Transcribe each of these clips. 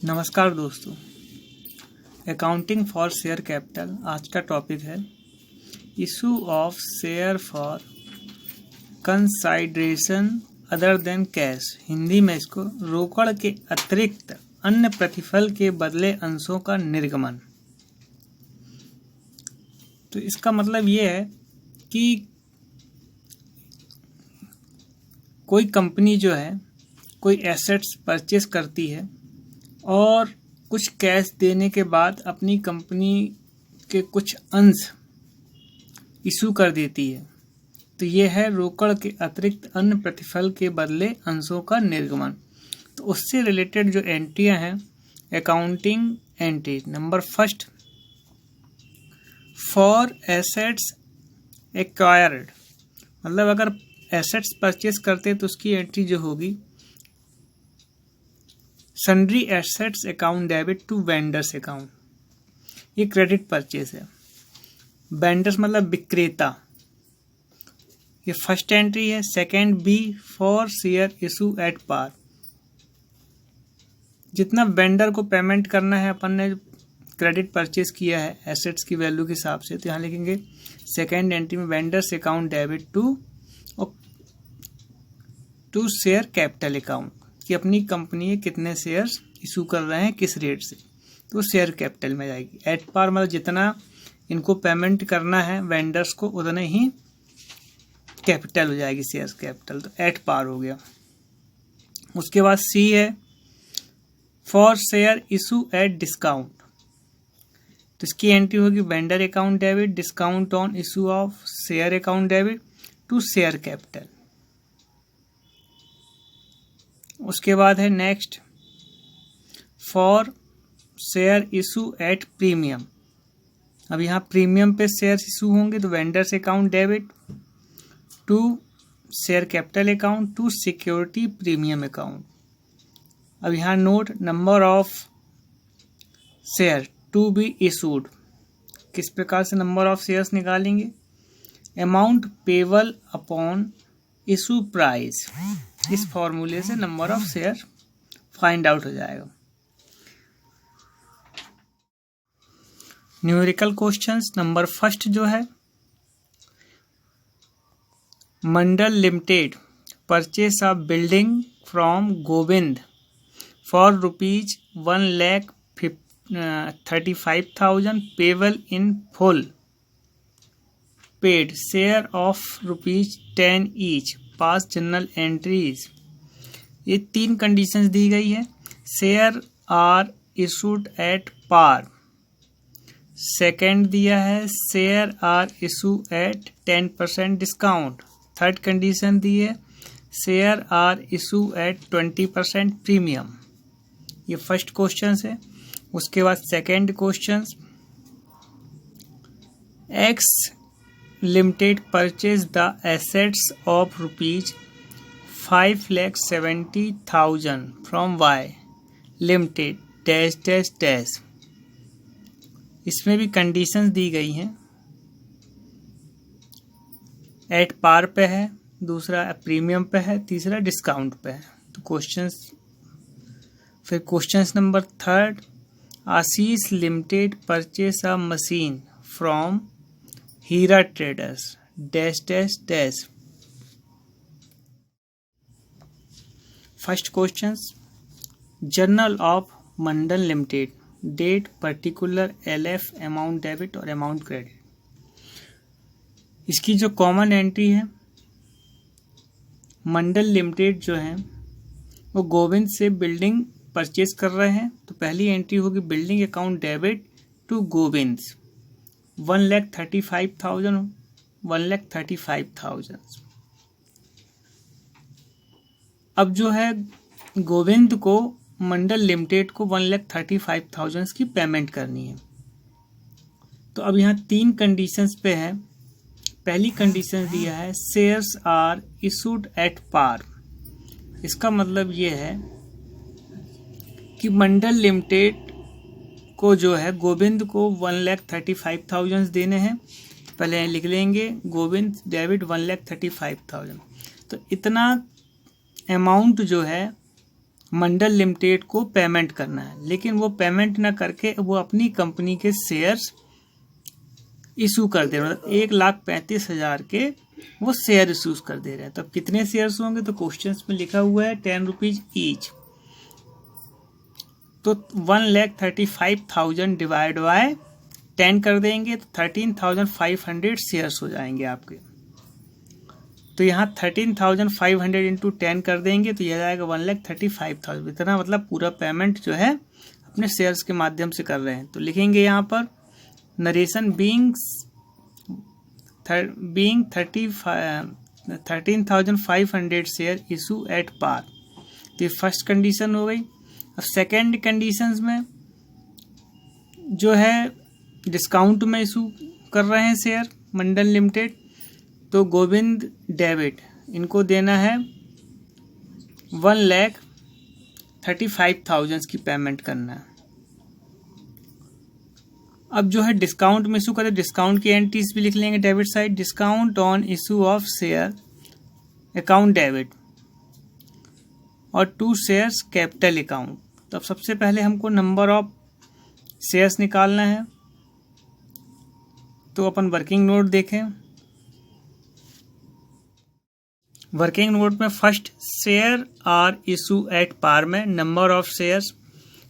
नमस्कार दोस्तों, accounting for share capital आज का टॉपिक है issue of share for consideration other than cash. Hindi में इसको रोकड़ के अतिरिक्त अन्य प्रतिफल के बदले अंशों का निर्गमन। तो इसका मतलब ये है कि कोई कंपनी जो है कोई एसेट्स परचेस करती है और कुछ कैश देने के बाद अपनी कंपनी के कुछ अंश इशू कर देती है। तो ये है रोकड़ के अतिरिक्त अन्य प्रतिफल के बदले अंशों का निर्गमन। तो उससे रिलेटेड जो एंट्रियां हैं, accounting entry number first, for assets acquired, मतलब अगर एसेट्स परचेस करते तो उसकी एंट्री जो होगी sundry assets account debit to vendors account. ये क्रेडिट परचेस है। वेंडर्स मतलब विक्रेता, ये फर्स्ट एंट्री है। Second B for share issue at par, जितना वेंडर को पेमेंट करना है अपन ने क्रेडिट परचेस किया है एसेट्स की वैल्यू के हिसाब से, तो यहाँ लिखेंगे सेकंड एंट्री में vendors account debit to share capital account, कि अपनी कंपनी के कितने शेयर्स इशू कर रहे हैं किस रेट से, तो शेयर कैपिटल में जाएगी। एट पार मतलब जितना इनको पेमेंट करना है वेंडर्स को उतने ही कैपिटल हो जाएगी, शेयर कैपिटल, तो एट पार हो गया। उसके बाद सी है for share issue at discount, तो इसकी एंट्री होगी vendor account debit discount on issue of share account debit to share capital. उसके बाद है next for share issue at premium. अब यहाँ प्रीमियम पे शेयर इशू होंगे तो vendors account debit to share capital account to security premium account. अब यहाँ note number of share to be issued, किस प्रकार से नंबर ऑफ शेयर्स निकालेंगे, amount payable upon issue price, इस फॉर्मूले से number of share find out हो जाएगा। न्यूमेरिकल क्वेश्चंस नंबर फर्स्ट जो है, Mandal limited purchase of building from Govind for rupees 1,35,000 payable in full, paid share of rupees 10 each, pass journal entries. ये तीन conditions दी गई है। Share are issued at par, second दिया है share are issue at 10% discount, third condition दी है share are issue at 20% premium. ये फर्स्ट क्वेश्चन है। उसके बाद second question, X limited purchase the assets of rupees 5,70,000 from Y limited dash dash dash. इसमें भी कंडीशंस दी गई हैं, एट पार पे है, दूसरा प्रीमियम पे है, तीसरा डिस्काउंट पे है। तो क्वेश्चंस, फिर questions number third, Ashish limited purchase a machine from Hira traders dash dash dash. First question, journal of Mandal limited, date particular, LF, amount debit और अमाउंट क्रेडिट। इसकी जो कॉमन एंट्री है, मंडल लिमिटेड जो है वो गोविंद से बिल्डिंग परचेज कर रहे हैं, तो पहली एंट्री होगी building account debit to Govind 1,35,000। अब जो है गोविंद को मंडल लिमिटेड को 1,35,000 की पेमेंट करनी है। तो अब यहाँ तीन कंडीशंस पे है। पहली कंडीशन दिया है shares are issued at par, इसका मतलब ये है कि मंडल लिमिटेड को जो है गोविंद को 1,35,000 देने हैं। पहले लिख लेंगे गोविंद डेबिट 1,35,000, तो इतना अमाउंट जो है मंडल लिमिटेड को पेमेंट करना है, लेकिन वो पेमेंट ना करके वो अपनी कंपनी के शेयर्स इशू कर दे रहे हैं, मतलब 1,35,000 के वो शेयर इशूज कर दे रहे हैं। तो अब कितने शेयर्स होंगे, तो क्वेश्चंस में लिखा हुआ है 10 रुपीज ईच, तो 1,35,000 डिवाइड बाय 10 कर देंगे तो 13,500 शेयर्स हो जाएंगे आपके। तो यहाँ 13,500 इंटू 10 कर देंगे तो यह जाएगा 1,35,000। इतना मतलब पूरा पेमेंट जो है अपने शेयर्स के माध्यम से कर रहे हैं। तो लिखेंगे यहाँ पर narration being 13,500 share issue at par. तो ये फर्स्ट कंडीशन हो गई। अब सेकेंड कंडीशंस में जो है डिस्काउंट में इशू कर रहे हैं शेयर मंडल लिमिटेड, तो गोविंद डेविड इनको देना है 1,35,000 की पेमेंट करना है। अब जो है डिस्काउंट में इशू करें, डिस्काउंट की एंट्रीज भी लिख लेंगे debit side. Discount on issue of share account debit और 2 शेयर्स कैपिटल अकाउंट। तो अब सबसे पहले हमको नंबर ऑफ शेयर्स निकालना है, तो अपन वर्किंग नोट देखें। वर्किंग नोट में first share are issue at par में नंबर ऑफ शेयर्स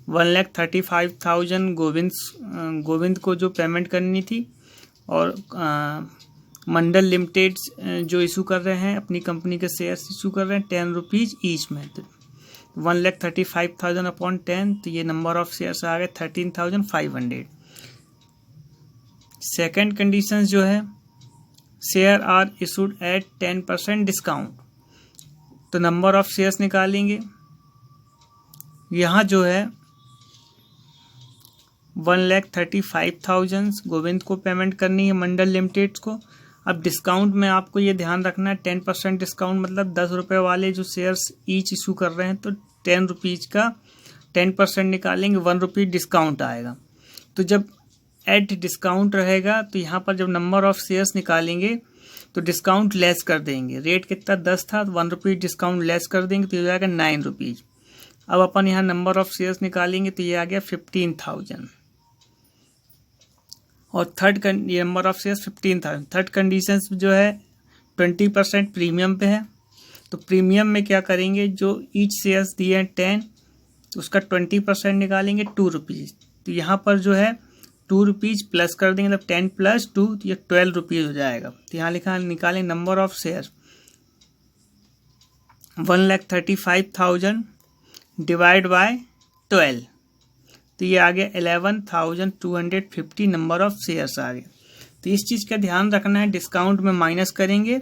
1,35,000 गोविंद को जो पेमेंट करनी थी, और मंडल लिमिटेड जो इशू कर रहे हैं अपनी कंपनी के शेयर्स इशू कर रहे हैं 10 रुपीज ईच में। तो 1,35,000 अपॉन 10, तो ये नंबर ऑफ शेयर्स आ गए 13,500। सेकेंड कंडीशन जो है share are issued at 10% discount, तो नंबर ऑफ शेयर्स निकालेंगे। यहाँ जो है 1,35,000 गोविंद को पेमेंट करनी है मंडल लिमिटेड को। अब डिस्काउंट में आपको ये ध्यान रखना है 10% डिस्काउंट मतलब 10 रुपये वाले जो शेयर्स ईच इशू कर रहे हैं, तो 10 रुपीज़ का 10% निकालेंगे, 1 रुपी डिस्काउंट आएगा। तो जब एट डिस्काउंट रहेगा तो यहाँ पर जब नंबर ऑफ शेयर्स निकालेंगे तो डिस्काउंट लेस कर देंगे। रेट कितना 10 था, तो 1 रुपी डिस्काउंट लेस कर देंगे तो ये हो जाएगा 9 रुपीज़। अब अपन यहाँ नंबर ऑफ शेयर्स निकालेंगे तो ये आ गया 15,000, और ये number of shares 15,000। Third condition जो है 20% प्रीमियम पे है, तो प्रीमियम में क्या करेंगे, जो ईच शेयर्स दिए हैं 10, तो उसका 20% निकालेंगे 2 रुपीज़। तो यहाँ पर जो है 2 रुपीज़ प्लस कर देंगे, मतलब 10 + 2 तो ये 12 रुपीज़ हो जाएगा। तो यहाँ लिखा निकालें number of share 1,35,000 divide by 12, तो ये आ गया 11,250 नंबर ऑफ शेयर्स आ गए। तो इस चीज़ का ध्यान रखना है, डिस्काउंट में माइनस करेंगे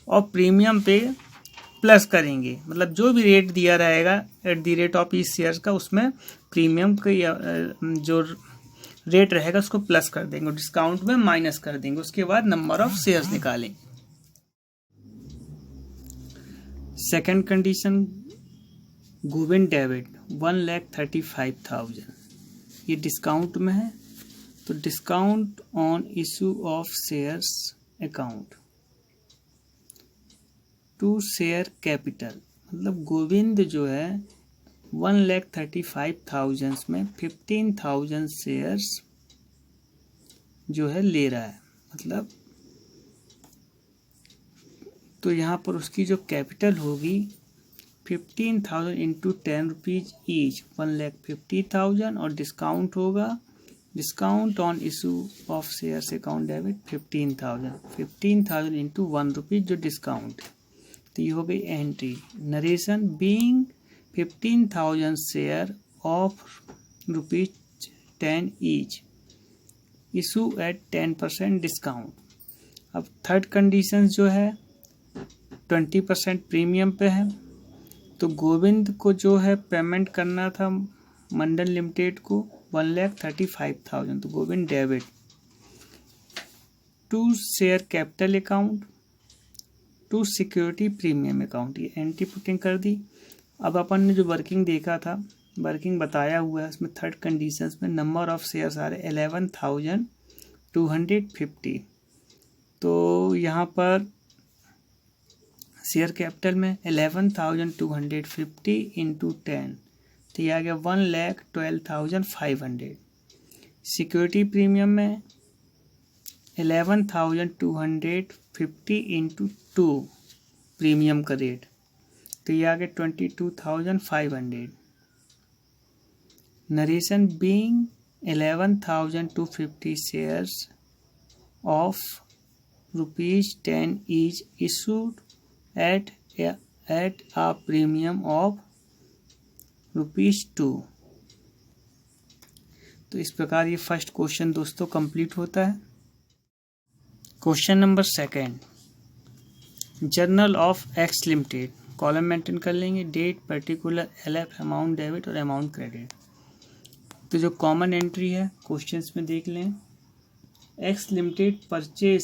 और प्रीमियम पे प्लस करेंगे, मतलब जो भी रेट दिया रहेगा at the rate of each shares का, उसमें प्रीमियम का जो रेट रहेगा उसको प्लस कर देंगे, डिस्काउंट में माइनस कर देंगे। उसके बाद नंबर ऑफ शेयर्स निकालेंगे। सेकंड कंडीशन गोविंद डेविड 1,35,000, ये डिस्काउंट में है, तो discount on issue of shares account 2 share capital, मतलब गोविंद जो है 1,35,000 में 15,000 शेयर्स जो है ले रहा है, मतलब तो यहाँ पर उसकी जो कैपिटल होगी 15,000 इंटू 10 रुपीज़ ईच, 1,50,000, और डिस्काउंट होगा, discount on issue of shares account debit 15,000 into 1 rupees जो डिस्काउंट है। तो ये हो गई entry. Narration being 15,000 share of ₹10 each, issue at 10% discount. अब थर्ड कंडीशन जो है 20% प्रीमियम पे है, तो गोविंद को जो है पेमेंट करना था मंडल लिमिटेड को 1,35,000, तो Govind debit 2 share capital account 2 security premium account, ये एंट्री पुटिंग कर दी। अब अपन ने जो वर्किंग देखा था, वर्किंग बताया हुआ है, उसमें थर्ड कंडीशंस में नंबर ऑफ शेयर्स आ रहे 11,250, तो यहाँ पर शेयर कैपिटल में 11,250 इंटू 10, तो ये आ गया 1,12,500। सिक्योरिटी प्रीमियम में 11,250 इंटू 2 प्रीमियम का रेट, तो ये आ गया 22,500। Narration being 11,250 shares of ₹10 is issued at a premium of ₹2। तो इस प्रकार ये फर्स्ट क्वेश्चन दोस्तों कंप्लीट होता है। Question number second, journal of X limited, column maintain कर लेंगे, date, particular, LF, amount debit और अमाउंट क्रेडिट। तो जो कॉमन एंट्री है क्वेश्चंस में देख लें, X limited purchase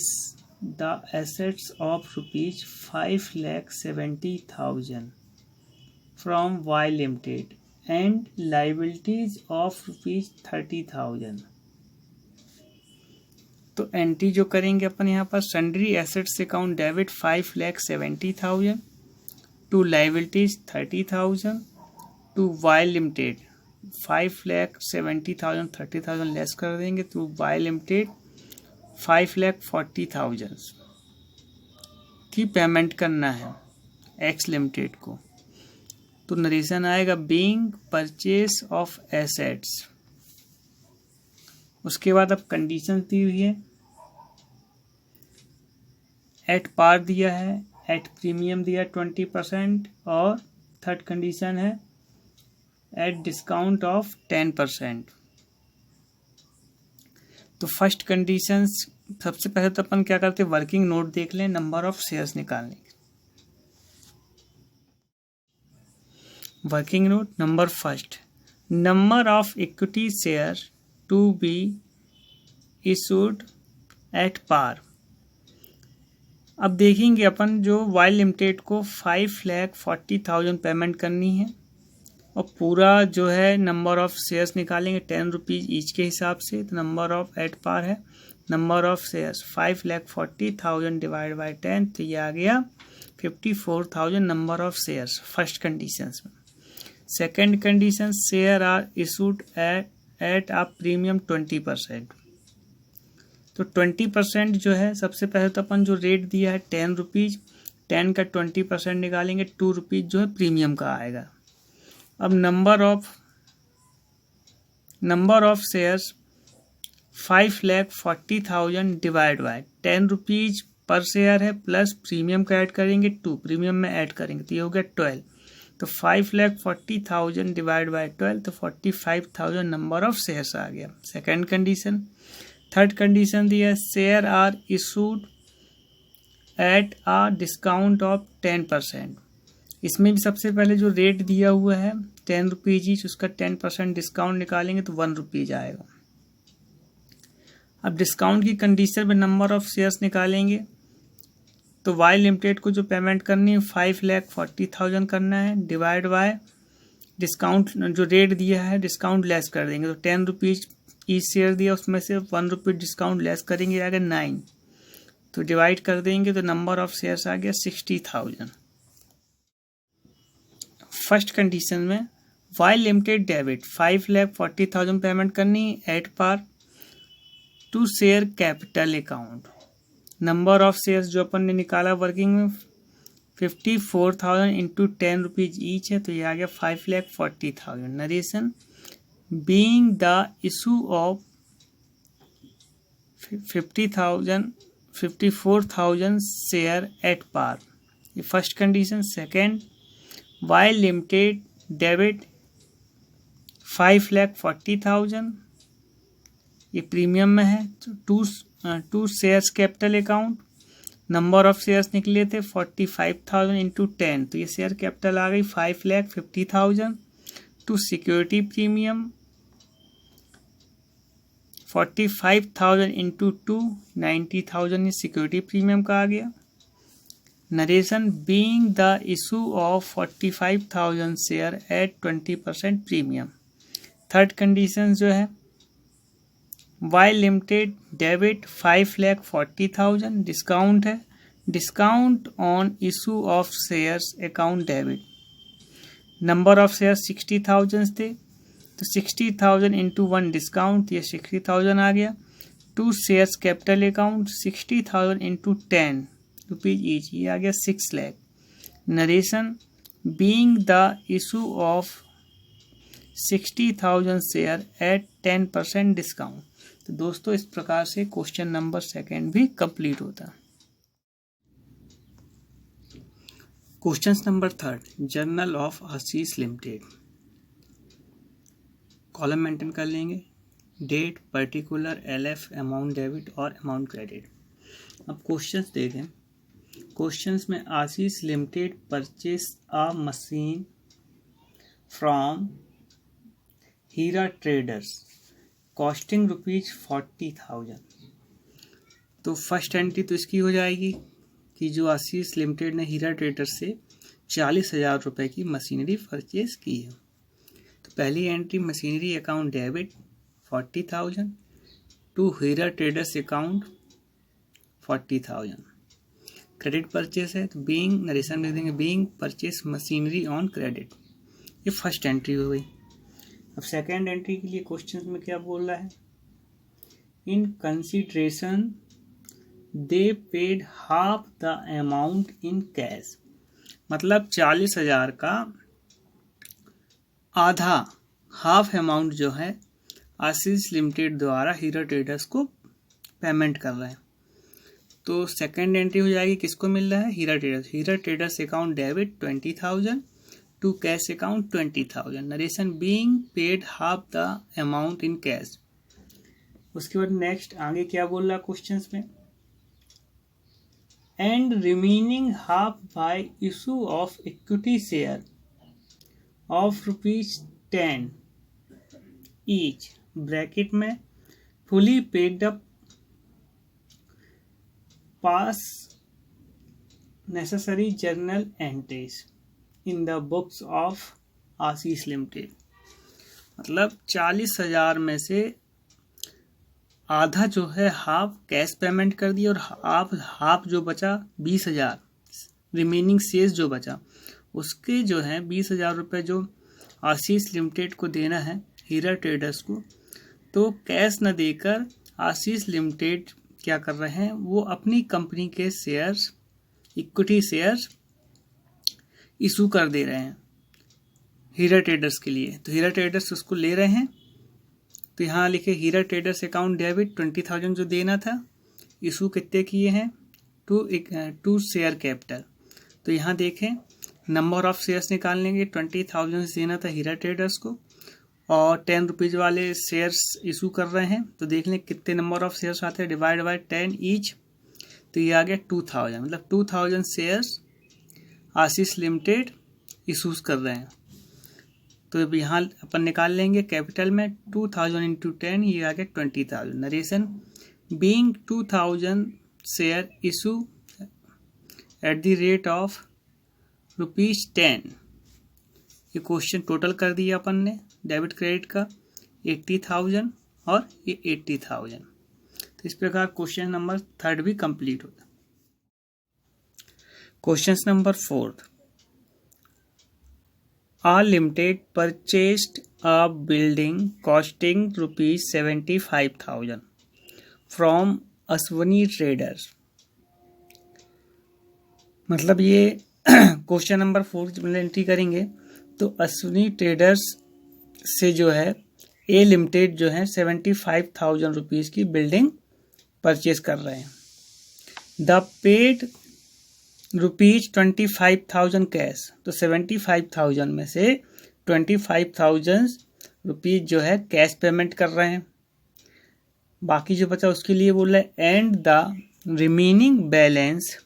the assets of ₹5,70,000 from Y limited and liabilities of ₹30,000। तो एंट्री जो करेंगे अपन यहाँ पर, sundry assets account debit 5,70,000 to liabilities 30,000 to Y limited 5,70,000 30,000 less कर देंगे तो वाई लिमिटेड 5,40,000 की पेमेंट करना है एक्स लिमिटेड को। तो नरेशन आएगा बीइंग परचेस ऑफ एसेट्स। उसके बाद अब कंडीशन दी हुई है, एट पार दिया है, एट प्रीमियम दिया 20% और थर्ड कंडीशन है एट डिस्काउंट ऑफ 10%। तो फर्स्ट कंडीशन सबसे पहले तो अपन क्या करते हैं, वर्किंग नोट देख लें, नंबर ऑफ शेयर्स निकालने के। Working note number first, number of equity share to be issued at par. अब देखेंगे अपन जो वाई लिमिटेड को 5,40,000 पेमेंट करनी है और पूरा जो है नंबर ऑफ शेयर्स निकालेंगे 10 रुपीज़ ईच के हिसाब से। तो नंबर ऑफ एट पार है, number of shares 5,40,000 divide by 10, तो ये आ गया 54,000 number of shares first condition में। Second condition, share are issued at a premium 20%। तो 20% जो है, सबसे पहले तो अपन जो रेट दिया है 10 रुपीज़, 10 का 20% निकालेंगे 2 रुपीज़ जो है प्रीमियम का आएगा। अब number of shares 5,40,000 divide by 10 rupees पर शेयर है, प्लस प्रीमियम का ऐड करेंगे 2, प्रीमियम में ऐड करेंगे तो ये हो गया 12। तो 5,40,000 डिवाइड बाय 12, तो 45,000 नंबर ऑफ शेयर्स आ गया सेकेंड कंडीशन। थर्ड कंडीशन दिया, share are issued at a discount of 10%। इसमें भी सबसे पहले जो रेट दिया हुआ है 10 रुपीज़ ईच, उसका 10% डिस्काउंट निकालेंगे तो 1 रुपीज़ आएगा। अब डिस्काउंट की कंडीशन में नंबर ऑफ शेयर्स निकालेंगे तो वाई लिमिटेड को जो पेमेंट करनी है 5,40,000 करना है, डिवाइड बाय डिस्काउंट जो रेट दिया है डिस्काउंट लेस कर देंगे। तो 10 रुपीज़ ईच शेयर दिया, उसमें से 1 रुपये डिस्काउंट लेस करेंगे, आगे 9, तो डिवाइड कर देंगे तो नंबर ऑफ शेयर्स आ गया 60,000। फर्स्ट कंडीशन में वाई लिमिटेड डेबिट 5,40,000 पेमेंट करनी at par to share capital account. Number of shares जो अपन ने निकाला वर्किंग में 54,000 इंटू 10 रुपीज़ ईच है, तो ये आ गया 5,40,000। Narration being the issue of 54,000 share at par, ये first condition. Second, Y limited debit 5,40,000, ये प्रीमियम में है, तो to shares capital account. Number of shares निकले थे 45,000 इंटू 10, तो ये शेयर कैपिटल आ गई 5,50,000 टू सिक्योरिटी प्रीमियम 45,000 इंटू 2 90,000, ये सिक्योरिटी प्रीमियम का आ गया। Narration being the issue of 45,000 share eight 20% premium. Third condition जो है वाई लिमिटेड डेबिट 5,40,000, डिस्काउंट है discount on issue of shares account debit. Number of share 60,000 थे, तो 60,000 into 1 discount, ये 60,000 आ गया। 2 shares capital account 60,000 into 10 rupees each, ये आ गया 6 lakh. Narration being the issue of 60,000 share eight 10% discount. तो दोस्तों इस प्रकार से क्वेश्चन नंबर 2 भी कंप्लीट होता है। Question number 3, journal of Ashish limited. Column maintain कर लेंगे, date, particular, LF, amount debit और अमाउंट क्रेडिट। अब क्वेश्चंस देखें। क्वेश्चंस में Ashish limited purchase a machine from Hira traders costing ₹40,000। तो फर्स्ट एंट्री तो इसकी हो जाएगी कि जो आशीष लिमिटेड ने हीरा ट्रेडर्स से 40,000 रुपये की मशीनरी परचेज की है। तो पहली entry machinery account debit 40,000 to Hira traders account 40,000। Credit purchase है तो बीइंग, नरेशन लिख देंगे, being purchase machinery on credit. ये फर्स्ट एंट्री हो गई। अब सेकेंड एंट्री के लिए क्वेश्चन में क्या बोल रहा है, in consideration they paid half the amount in cash. मतलब 40,000 का आधा, हाफ अमाउंट जो है आशीष लिमिटेड द्वारा हीरा ट्रेडर्स को पेमेंट कर रहे हैं। तो सेकेंड एंट्री हो जाएगी, किसको मिल रहा है, Hira traders. Hira traders account debit 20,000 to cash account 20,000। Narration being paid half the amount in cash. उसके बाद नेक्स्ट आगे क्या बोल रहा है क्वेश्चंस में, and remaining half by issue of equity share of ₹10 each, bracket में fully paid up pass necessary journal entries in the books of Ashish limited. मतलब 40,000 में से आधा जो है हाफ कैश पेमेंट कर दिया और हाफ जो बचा 20,000 रिमेनिंग शेष जो बचा उसके जो है 20,000 रुपये जो आशीष लिमिटेड को देना है हीरा ट्रेडर्स को। तो कैश न देकर आशीष लिमिटेड क्या कर रहे हैं, वो अपनी कंपनी के शेयर्स, इक्विटी शेयर्स इशू कर दे रहे हैं हीरा ट्रेडर्स के लिए। तो हीरा ट्रेडर्स उसको ले रहे हैं। तो यहाँ लिखे हीरा ट्रेडर्स अकाउंट डेबिट 20,000 जो देना था, इशू कितने किए हैं, टू शेयर कैपिटल। तो यहाँ देखें नंबर ऑफ शेयर्स निकाल लेंगे। 20,000 देना था हीरा ट्रेडर्स को और 10 रुपीज़ वाले शेयर्स इशू कर रहे हैं। तो देख लें कितने नंबर ऑफ शेयर्स आते हैं, डिवाइड बाय 10 ईच। तो ये आ गया 2,000, मतलब 2,000 शेयर्स आशीष लिमिटेड इशूज कर रहे हैं। तो अब यहाँ अपन निकाल लेंगे कैपिटल में 2,000 इंटू 10, ये आ गया 20,000। Narration being 2,000 share issue at the rate of ₹10। ये क्वेश्चन टोटल कर दिया अपन ने डेबिट क्रेडिट का 80,000 और ये 80,000। तो इस प्रकार क्वेश्चन नंबर 3 भी कंप्लीट होता। Question number 4, A Limited purchased a building costing ₹75,000 from Ashwini Traders। मतलब ये क्वेश्चन नंबर 4 जब एंट्री करेंगे तो अश्विनी ट्रेडर्स से जो है ए लिमिटेड जो है 75,000 रुपीज़ की बिल्डिंग परचेज कर रहे हैं। The paid ₹25,000 cash. तो 75,000 में से 25,000 रुपीज़ जो है कैश पेमेंट कर रहे हैं। बाकी जो बचा उसके लिए बोल रहे हैं and the remaining balance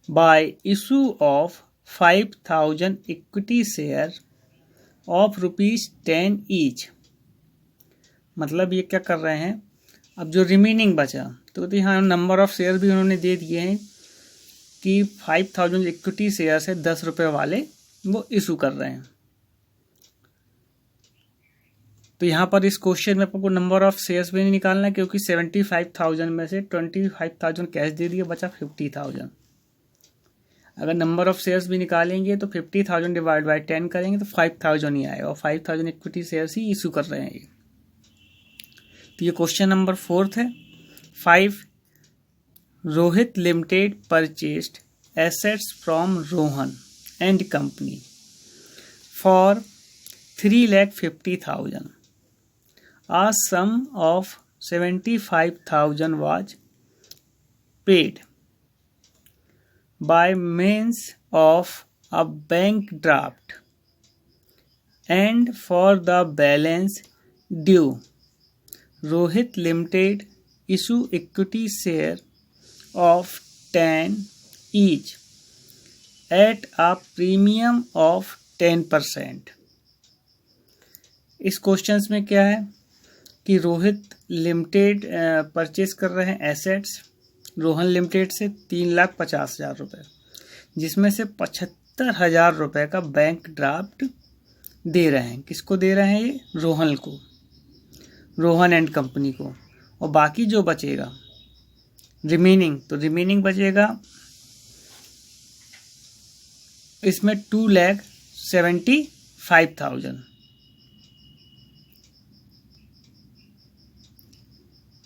bye issue of 5,000 equity share of ₹10 each. मतलब ये क्या कर रहे हैं, अब जो रिमेनिंग बचा तो यहाँ नंबर ऑफ शेयर भी उन्होंने दे दिए हैं कि 5,000 इक्विटी शेयर से 10 रुपये वाले वो इशू कर रहे हैं। तो यहाँ पर इस क्वेश्चन में आपको नंबर ऑफ शेयर्स भी नहीं निकालना है क्योंकि 75,000 में से 25,000 कैश दे दिए, बचा 50,000। अगर नंबर ऑफ शेयर्स भी निकालेंगे तो 50,000 डिवाइड बाई 10 करेंगे तो 5,000 ही आएगा, और 5,000 इक्विटी शेयर्स ही इशू कर रहे हैं ये। तो ये क्वेश्चन नंबर 4 है। 5 Rohit limited purchased assets from Rohan and company for 3,50,000. A sum of 75,000 was paid by means of a bank draft, and for the balance due, Rohit Limited issue equity share of 10 each at a premium of 10%. इस questions में क्या है कि Rohit limited purchase कर रहे हैं assets Rohan limited से 3,50,000 रुपये, जिसमें से 75,000 रुपये का बैंक ड्राफ्ट दे रहे हैं। किसको दे रहे हैं? ये रोहन को, रोहन एंड कंपनी को। और बाकी जो बचेगा रिमेनिंग, तो रिमेनिंग बचेगा इसमें 2,75,000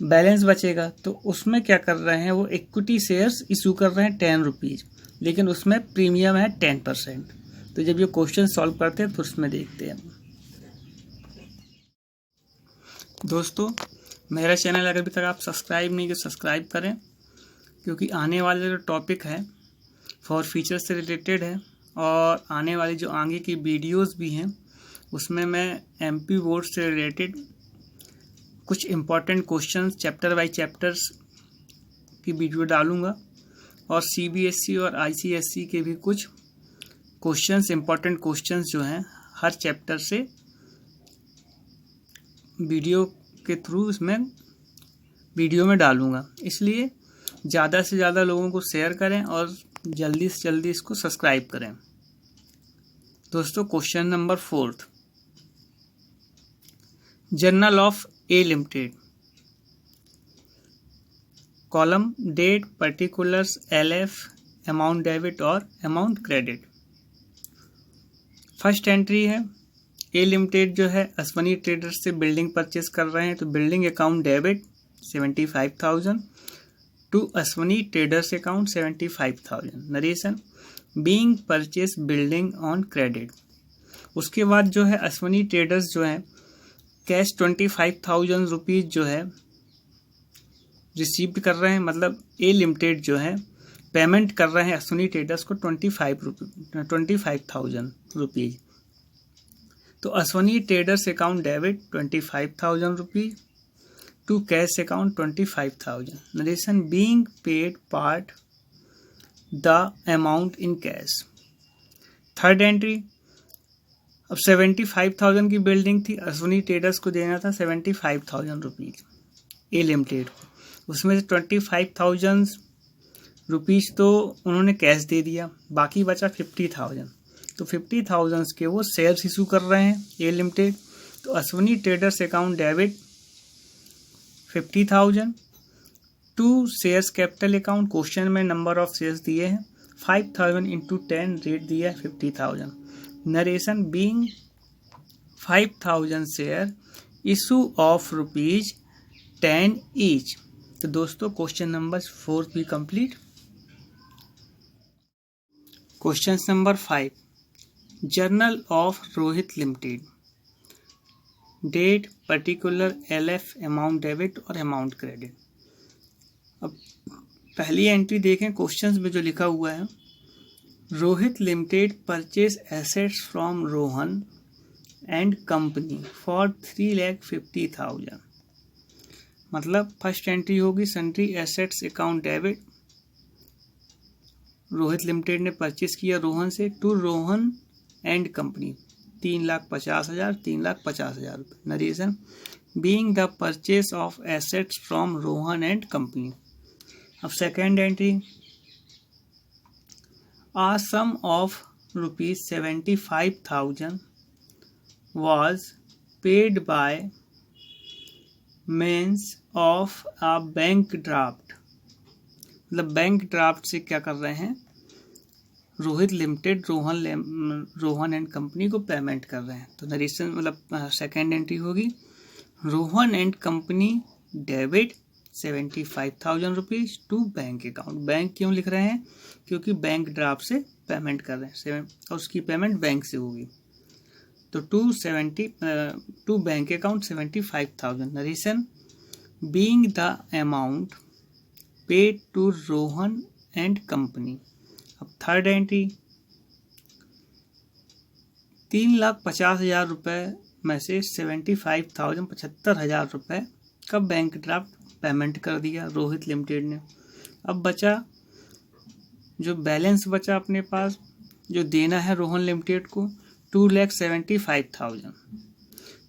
बैलेंस बचेगा। तो उसमें क्या कर रहे हैं, वो इक्विटी शेयर्स इशू कर रहे हैं 10 रुपीज़, लेकिन उसमें प्रीमियम है 10%। तो जब ये क्वेश्चन सॉल्व करते हैं तो उसमें देखते हैं। दोस्तों, मेरा चैनल अगर अभी तक आप सब्सक्राइब नहीं किए सब्सक्राइब करें, क्योंकि आने वाले जो टॉपिक है फॉर फ्यूचर से रिलेटेड है, और आने वाली जो आगे की वीडियोस भी हैं उसमें मैं एमपी बोर्ड से रिलेटेड कुछ important questions chapter by chapters की वीडियो डालूंगा, और सीबीएसई और आईसीएसई के भी कुछ क्वेश्चंस, इम्पॉर्टेंट क्वेश्चंस जो हैं हर चैप्टर से वीडियो के थ्रू इसमें वीडियो में डालूंगा। इसलिए ज़्यादा से ज़्यादा लोगों को शेयर करें और जल्दी से जल्दी इसको सब्सक्राइब करें। दोस्तों, question number 4, journal of A limited, column date, particulars, LF, amount debit और अमाउंट क्रेडिट। फर्स्ट एंट्री है, ए लिमिटेड जो है अश्वनी ट्रेडर्स से बिल्डिंग परचेस कर रहे हैं, तो building account debit 75,000 to Ashwani traders account 75,000। Narration, being purchase building on credit. उसके बाद जो है अश्वनी ट्रेडर्स जो है कैश 25,000 रुपीज़ जो है रिसीव कर रहे हैं, मतलब ए लिमिटेड जो है पेमेंट कर रहे हैं अश्वनी ट्रेडर्स को 25,000 रुपीज़। तो Ashwani traders account debit 25,000 rupees to cash account 25,000। Narration, being paid part the amount in cash. Third entry, अब 75,000 की बिल्डिंग थी, अश्वनी ट्रेडर्स को देना था 75,000 रुपीज़ ए लिमिटेड को, उसमें से 25,000 रुपीज़ तो उन्होंने कैश दे दिया, बाकी बचा 50,000। तो 50,000 के वो शेयर्स इशू कर रहे हैं ए लिमिटेड। तो Ashwani traders account debit 50,000 to shares capital account. Question में नंबर ऑफ शेयर्स दिए हैं 5,000 इंटू 10, रेट दिया है 50,000। Narration, being 5,000 share issue of ₹10 each. तो दोस्तों, क्वेश्चन नंबर 4 भी complete. Question number 5, journal of Rohit limited, date, particular, LF, amount debit और amount credit. अब पहली एंट्री देखें, क्वेश्चंस में जो लिखा हुआ है, Rohit limited purchase assets from Rohan and company for 3,50,000। मतलब फर्स्ट एंट्री होगी sundry assets account debit, Rohit limited ने परचेस किया रोहन से, टू रोहन एंड कंपनी 3,50,000, 3,50,000 रुपये। Narration, being the purchase of assets from Rohan and company. अब second entry, a sum of ₹75,000 was paid by means of a bank draft। मतलब bank draft से क्या कर रहे हैं, Rohit limited Rohan and company को पेमेंट कर रहे हैं। तो नरेशन मतलब सेकेंड एंट्री होगी Rohan and company debit 75,000 rupees to bank account. Bank क्यों लिख रहे हैं? क्योंकि बैंक ड्राफ्ट से पेमेंट कर रहे हैं और उसकी पेमेंट बैंक से होगी। तो to bank account 75,000 narration being the amount paid to Rohan and company. अब थर्ड एंट्री 3,50,000 रुपये में से 75,000 रुपये का बैंक ड्राफ्ट पेमेंट कर दिया रोहित लिमिटेड ने। अब बचा जो बैलेंस बचा अपने पास जो देना है रोहन लिमिटेड को 2,75,000।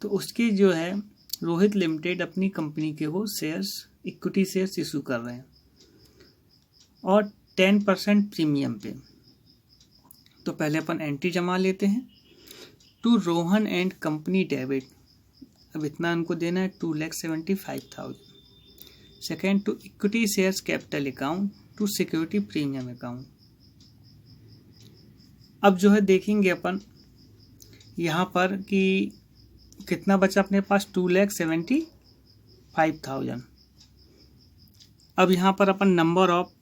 तो उसके जो है रोहित लिमिटेड अपनी कंपनी के वो शेयर्स इक्विटी शेयर्स इशू कर रहे हैं और 10% प्रीमियम पे। तो पहले अपन एंट्री जमा लेते हैं to Rohan and company debit. अब इतना उनको देना है 2,75,000। Second to equity shares capital account to security premium account. अब जो है देखेंगे अपन यहाँ पर कि कितना बचा अपने पास 2,75,000। अब यहाँ पर अपन नंबर ऑफ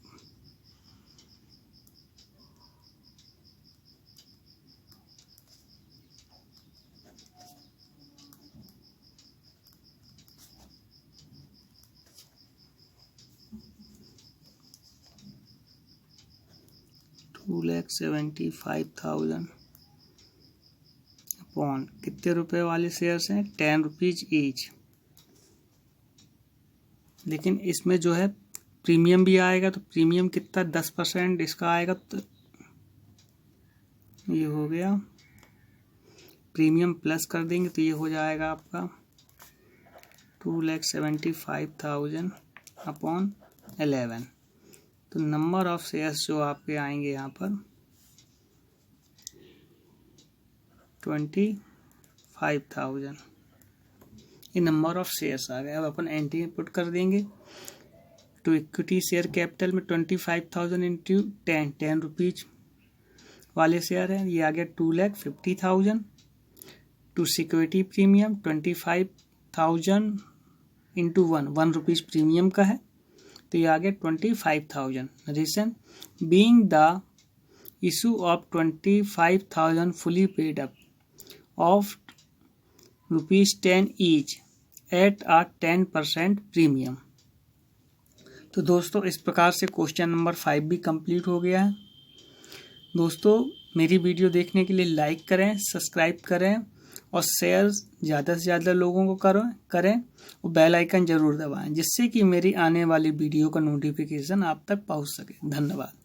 $2,75,000 अपॉन कितने रुपए वाले शेयर्स हैं 10 रुपीज ईच। लेकिन इसमें जो है प्रीमियम भी आएगा तो प्रीमियम कितना 10% इसका आएगा। तो ये हो गया प्रीमियम प्लस कर देंगे तो ये हो जाएगा आपका 2,75,000 अपॉन 11। तो नंबर ऑफ शेयर्स जो आपके आएंगे यहाँ पर 25,000। ये नंबर ऑफ शेयर्स आ गए। अब अपन एंट्री पुट कर देंगे टू इक्विटी शेयर कैपिटल में 25,000 इंटू 10 रुपीज वाले शेयर हैं, ये आ गया 2,50,000। To security premium 25,000 into 1 rupees premium का है तो ये आ गया 25,000। Reason being the issue of 25,000 fully paid up of ₹10 each at a 10% premium. तो दोस्तों इस प्रकार से क्वेश्चन नंबर 5 भी कंप्लीट हो गया है। दोस्तों मेरी वीडियो देखने के लिए लाइक करें, सब्सक्राइब करें और शेयर ज़्यादा से ज़्यादा लोगों को करें और बेल आइकन ज़रूर दबाएं जिससे कि मेरी आने वाली वीडियो का नोटिफिकेशन आप तक पहुंच सके। धन्यवाद।